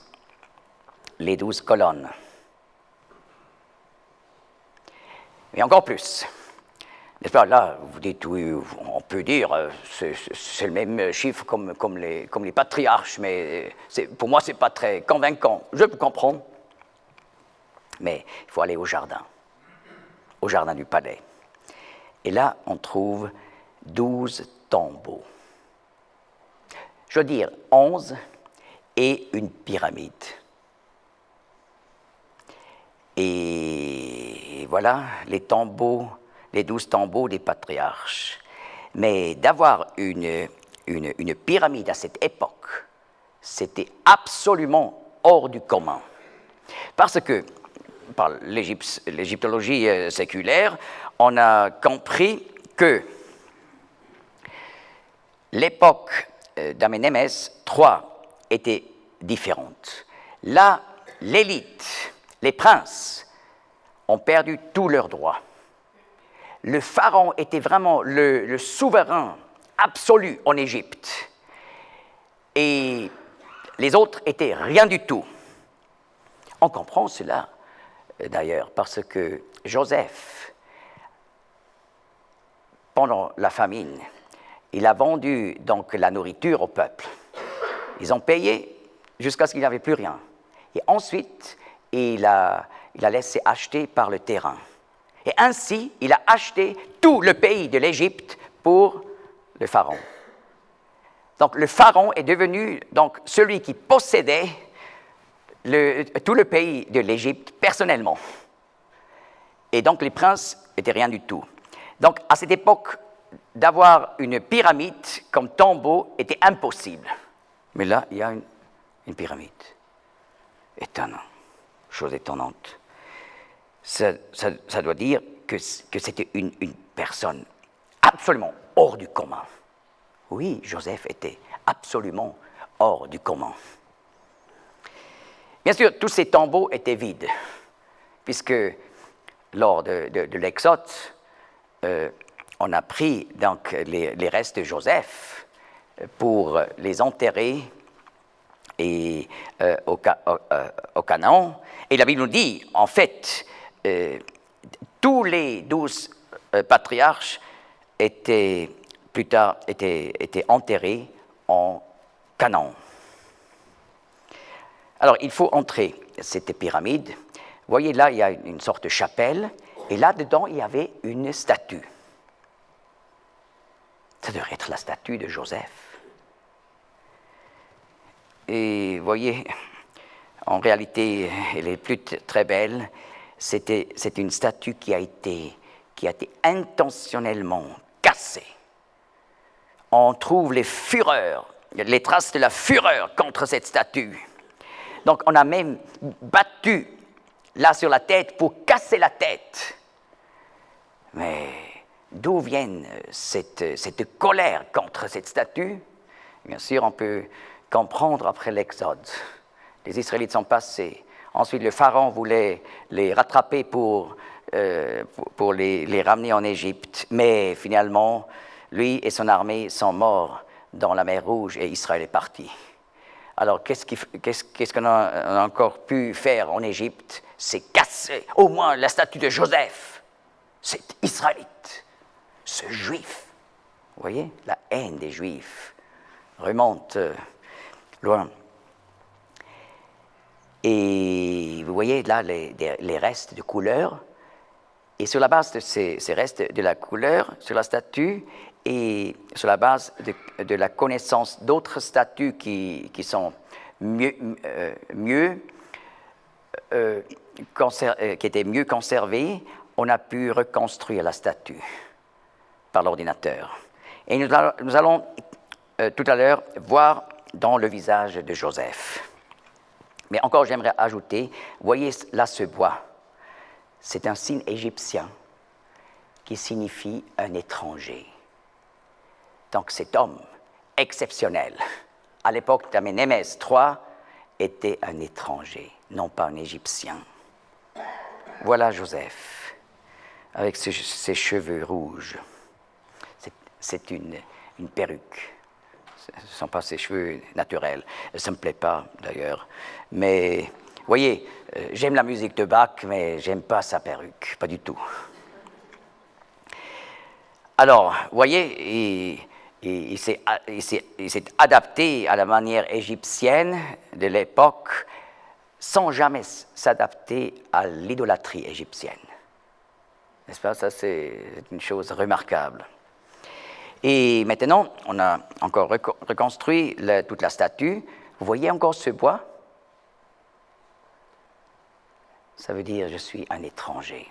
colonnes. Mais encore plus. N'est-ce pas? Là, vous dites, oui, on peut dire, c'est le même chiffre comme les patriarches, mais pour moi, ce n'est pas très convaincant. Je peux comprendre. Mais il faut aller au jardin du palais. Et là, on trouve 12 tombeaux. Je veux dire 11 et une pyramide. Et voilà les tombeaux, les 12 tombeaux des patriarches. Mais d'avoir une pyramide à cette époque, c'était absolument hors du commun. Parce que, par l'égyptologie séculaire, on a compris que l'époque d'Amenemès III était différente. Là, l'élite, les princes, ont perdu tous leurs droits. Le pharaon était vraiment le souverain absolu en Égypte. Et les autres étaient rien du tout. On comprend cela, d'ailleurs, parce que Joseph, pendant la famine, il a vendu donc la nourriture au peuple. Ils ont payé jusqu'à ce qu'il n'y avait plus rien. Et ensuite, il a laissé acheter par le terrain. Et ainsi, il a acheté tout le pays de l'Égypte pour le pharaon. Donc le pharaon est devenu donc celui qui possédait tout le pays de l'Égypte personnellement. Et donc les princes n'étaient rien du tout. Donc à cette époque, d'avoir une pyramide comme tombeau était impossible. Mais là, il y a une pyramide. Étonnant. Chose étonnante. Ça doit dire que c'était une personne absolument hors du commun. Oui, Joseph était absolument hors du commun. Bien sûr, tous ces tombeaux étaient vides, puisque lors de l'Exode, on a pris donc les restes de Joseph pour les enterrer au Canaan. Et la Bible nous dit, en fait, tous les 12 patriarches étaient plus tard étaient enterrés en Canaan. Alors, il faut entrer cette pyramide. Vous voyez, là, il y a une sorte de chapelle, et là-dedans, il y avait une statue. Ça devrait être la statue de Joseph. Et vous voyez, en réalité, elle est plus très belle. C'est une statue qui a été intentionnellement cassée. On trouve les traces de la fureur contre cette statue. Donc on a même battu là sur la tête pour casser la tête. Mais d'où vient cette colère contre cette statue? Bien sûr, on peut comprendre après l'Exode. Les Israélites sont passés. Ensuite, le Pharaon voulait les rattraper pour les ramener en Égypte. Mais finalement, lui et son armée sont morts dans la mer Rouge et Israël est parti. Alors, qu'est-ce qu'on a encore pu faire en Égypte? C'est casser au moins la statue de Joseph. C'est Israélite, ce Juif. Vous voyez, la haine des Juifs remonte loin. Et vous voyez là les restes de couleur. Et sur la base de ces restes de la couleur, sur la statue, et sur la base de la connaissance d'autres statues qui sont qui étaient mieux conservées, on a pu reconstruire la statue par l'ordinateur. Et nous allons tout à l'heure voir dans le visage de Joseph. Mais encore, j'aimerais ajouter, voyez là ce bois. C'est un signe égyptien qui signifie un étranger. Donc cet homme exceptionnel, à l'époque d'Amenémès III, était un étranger, non pas un Égyptien. Voilà Joseph, avec ses cheveux rouges. C'est une perruque. Ce ne sont pas ses cheveux naturels. Ça ne me plaît pas, d'ailleurs. Mais, vous voyez, j'aime la musique de Bach, mais je n'aime pas sa perruque, pas du tout. Alors, vous voyez, il s'est adapté à la manière égyptienne de l'époque sans jamais s'adapter à l'idolâtrie égyptienne. N'est-ce pas? Ça, c'est une chose remarquable. Et maintenant, on a encore reconstruit toute la statue. Vous voyez encore ce bois? Ça veut dire « je suis un étranger ».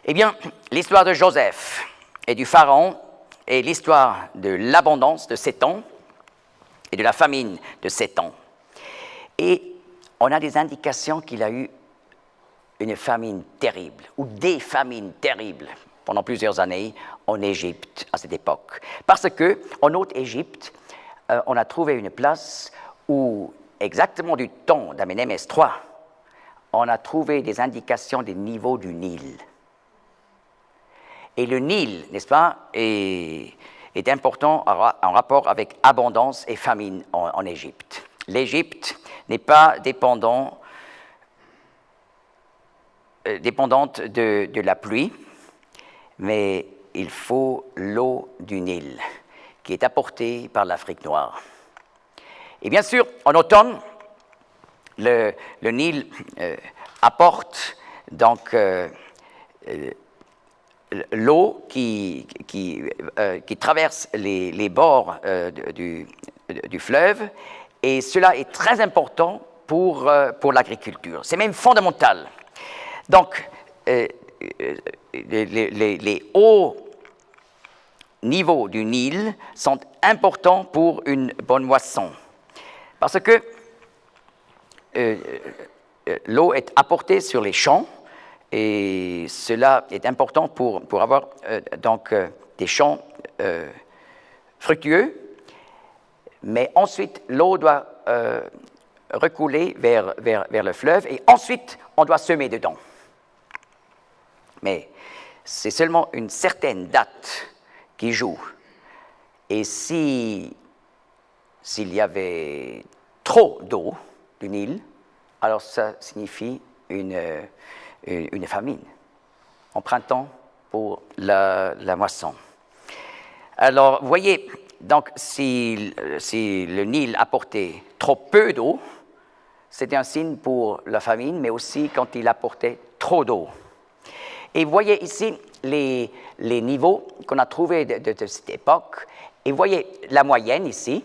Eh bien, l'histoire de Joseph et du Pharaon est l'histoire de l'abondance de 7 ans et de la famine de 7 ans. Et on a des indications qu'il a eu une famine terrible, ou des famines terribles, pendant plusieurs années en Égypte à cette époque. Parce qu'en Haute-Égypte, on a trouvé une place où, exactement du temps d'Amenémès III, on a trouvé des indications des niveaux du Nil. Et le Nil, n'est-ce pas, est important en rapport avec abondance et famine en Égypte. L'Égypte n'est pas dépendante de la pluie, mais il faut l'eau du Nil, qui est apportée par l'Afrique noire. Et bien sûr, en automne, le Nil apporte donc l'eau qui traverse les bords du fleuve, et cela est très important pour l'agriculture. C'est même fondamental. Donc, les hauts niveaux du Nil sont importants pour une bonne moisson, parce que l'eau est apportée sur les champs, et cela est important pour avoir des champs fructueux, mais ensuite l'eau doit recouler vers le fleuve, et ensuite on doit semer dedans. Mais c'est seulement une certaine date qui joue. Et s'il y avait trop d'eau du Nil, alors ça signifie une famine en printemps pour la moisson. Alors, vous voyez, donc si le Nil apportait trop peu d'eau, c'était un signe pour la famine, mais aussi quand il apportait trop d'eau. Et vous voyez ici les niveaux qu'on a trouvés de cette époque. Et vous voyez la moyenne ici,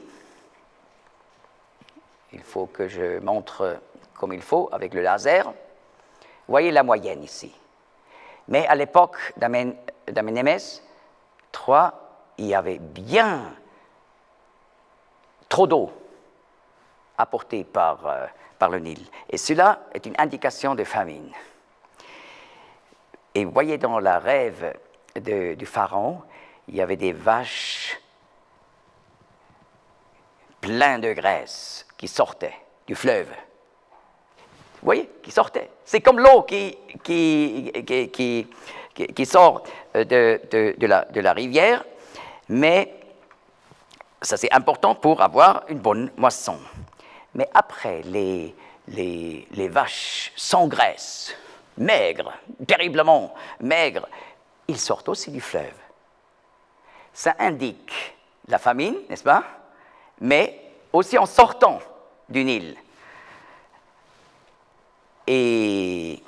Il faut que je montre comme il faut avec le laser. Vous voyez la moyenne ici. Mais à l'époque d'Amenémès III, il y avait bien trop d'eau apportée par le Nil. Et cela est une indication de famine. Et vous voyez dans la rêve du pharaon, il y avait des vaches pleines de graisse qui sortaient du fleuve. Vous voyez, qui sortaient. C'est comme l'eau qui sort de la rivière, mais ça c'est important pour avoir une bonne moisson. Mais après, les vaches sans graisse, maigres, terriblement maigres, ils sortent aussi du fleuve. Ça indique la famine, n'est-ce pas? Mais aussi en sortant du Nil. Et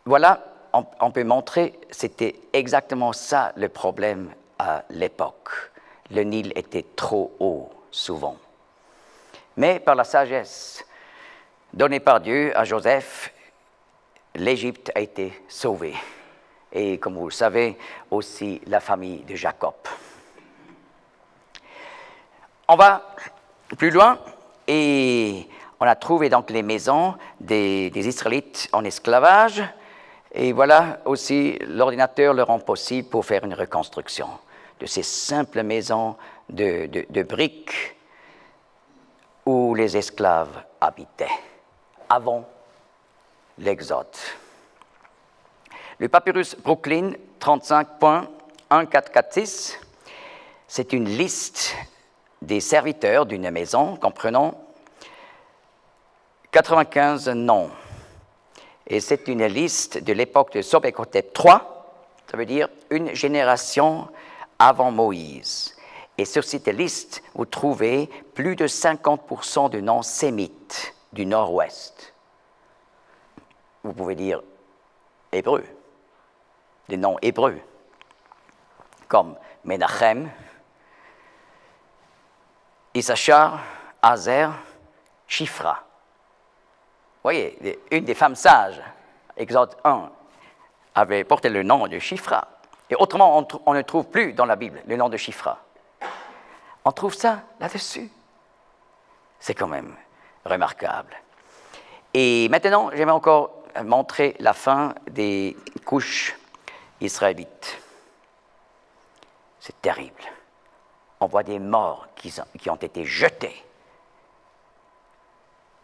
voilà, on peut montrer, c'était exactement ça le problème à l'époque. Le Nil était trop haut, souvent. Mais par la sagesse donnée par Dieu à Joseph, l'Égypte a été sauvée. Et comme vous le savez, aussi la famille de Jacob. On va plus loin et on a trouvé donc les maisons des Israélites en esclavage. Et voilà aussi, l'ordinateur le rend possible pour faire une reconstruction de ces simples maisons de briques où les esclaves habitaient avant l'Exode. Le papyrus Brooklyn 35.1446, c'est une liste des serviteurs d'une maison comprenant 95 noms. Et c'est une liste de l'époque de Sobekotep III, ça veut dire une génération avant Moïse. Et sur cette liste, vous trouvez plus de 50% de noms sémites du nord-ouest. Vous pouvez dire hébreux, des noms hébreux, comme Menachem, Issachar, Azer, Shifra. Vous voyez, une des femmes sages, Exode 1, avait porté le nom de Shifra. Et autrement, on ne trouve plus dans la Bible le nom de Shifra. On trouve ça là-dessus. C'est quand même remarquable. Et maintenant, j'aimerais encore montrer la fin des couches israélites. C'est terrible. On voit des morts qui ont été jetés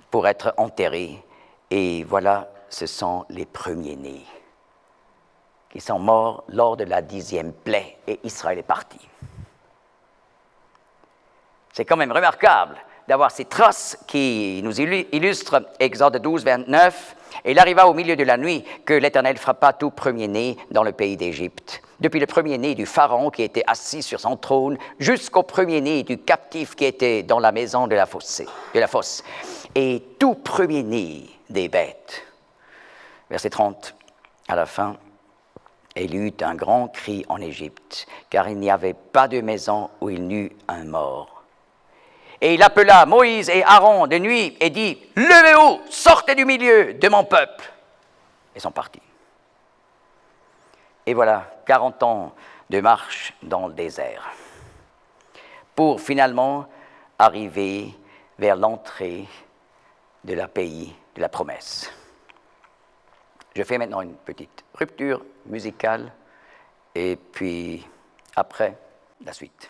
pour être enterrés. Et voilà, ce sont les premiers-nés qui sont morts lors de la 10e plaie et Israël est parti. C'est quand même remarquable d'avoir ces traces qui nous illustrent Exode 12, 29. « Et il arriva au milieu de la nuit que l'Éternel frappa tout premier-né dans le pays d'Égypte, depuis le premier-né du Pharaon qui était assis sur son trône, jusqu'au premier-né du captif qui était dans la maison de la fosse, et tout premier-né des bêtes. » Verset 30, à la fin. « Et il y eut un grand cri en Égypte, car il n'y avait pas de maison où il n'y eût un mort. Et il appela Moïse et Aaron de nuit et dit, « Levez-vous, sortez du milieu de mon peuple. » Ils sont partis. Et voilà, 40 ans de marche dans le désert, pour finalement arriver vers l'entrée de la pays de la promesse. Je fais maintenant une petite rupture musicale et puis après, la suite.